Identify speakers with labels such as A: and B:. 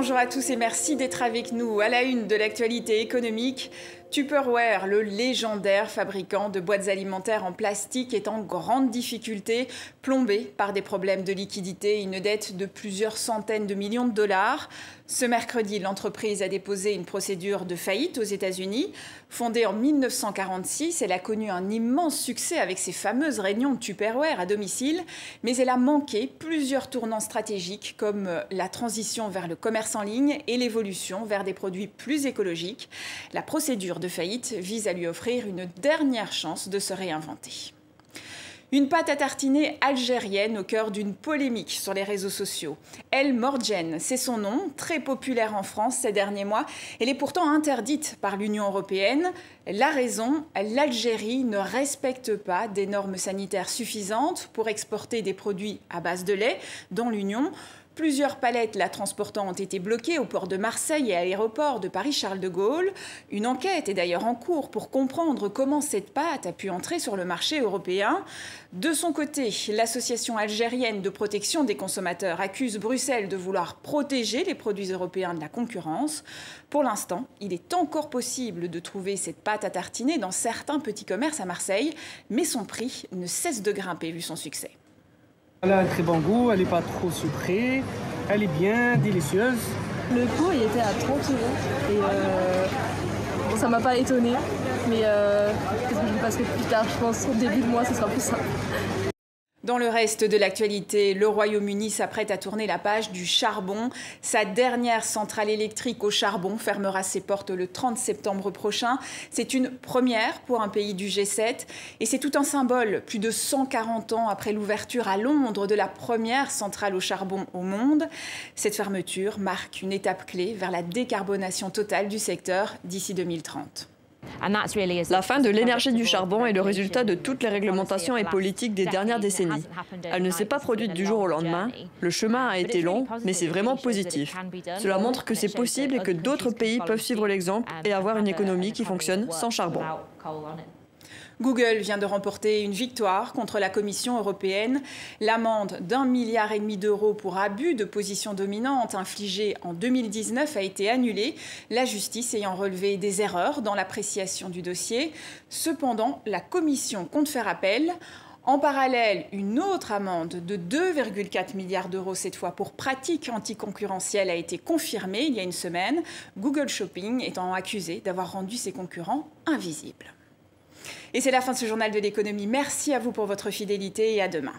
A: Bonjour à tous et merci d'être avec nous. À la une de l'actualité économique, Tupperware, le légendaire fabricant de boîtes alimentaires en plastique, est en grande difficulté, plombé par des problèmes de liquidité et une dette de plusieurs centaines de millions de dollars. Ce mercredi, l'entreprise a déposé une procédure de faillite aux États-Unis. Fondée en 1946, elle a connu un immense succès avec ses fameuses réunions de Tupperware à domicile, mais elle a manqué plusieurs tournants stratégiques comme la transition vers le commerce en ligne et l'évolution vers des produits plus écologiques. La procédure de faillite vise à lui offrir une dernière chance de se réinventer. Une pâte à tartiner algérienne au cœur d'une polémique sur les réseaux sociaux. El Morgen, c'est son nom, très populaire en France ces derniers mois. Elle est pourtant interdite par l'Union européenne. La raison, l'Algérie ne respecte pas des normes sanitaires suffisantes pour exporter des produits à base de lait dans l'Union. Plusieurs palettes la transportant ont été bloquées au port de Marseille et à l'aéroport de Paris-Charles de Gaulle. Une enquête est d'ailleurs en cours pour comprendre comment cette pâte a pu entrer sur le marché européen. De son côté, l'association algérienne de protection des consommateurs accuse Bruxelles de vouloir protéger les produits européens de la concurrence. Pour l'instant, il est encore possible de trouver cette pâte à tartiner dans certains petits commerces à Marseille, mais son prix ne cesse de grimper vu son succès.
B: Elle a un très bon goût, elle n'est pas trop sucrée, elle est bien délicieuse.
C: Le pot il était à 30 € et bon, ça m'a pas étonné, mais peut-être que je le passerai plus tard, je pense au début de mois ce sera plus simple.
A: Dans le reste de l'actualité, le Royaume-Uni s'apprête à tourner la page du charbon. Sa dernière centrale électrique au charbon fermera ses portes le 30 septembre prochain. C'est une première pour un pays du G7 et c'est tout un symbole. Plus de 140 ans après l'ouverture à Londres de la première centrale au charbon au monde, cette fermeture marque une étape clé vers la décarbonation totale du secteur d'ici 2030.
D: La fin de l'énergie du charbon est le résultat de toutes les réglementations et politiques des dernières décennies. Elle ne s'est pas produite du jour au lendemain. Le chemin a été long, mais c'est vraiment positif. Cela montre que c'est possible et que d'autres pays peuvent suivre l'exemple et avoir une économie qui fonctionne sans charbon.
A: Google vient de remporter une victoire contre la Commission européenne. L'amende d'1,5 milliard d'euros pour abus de position dominante infligée en 2019 a été annulée, la justice ayant relevé des erreurs dans l'appréciation du dossier. Cependant, la Commission compte faire appel. En parallèle, une autre amende de 2,4 milliards d'euros cette fois pour pratique anticoncurrentielle a été confirmée il y a une semaine, Google Shopping étant accusé d'avoir rendu ses concurrents invisibles. Et c'est la fin de ce journal de l'économie. Merci à vous pour votre fidélité et à demain.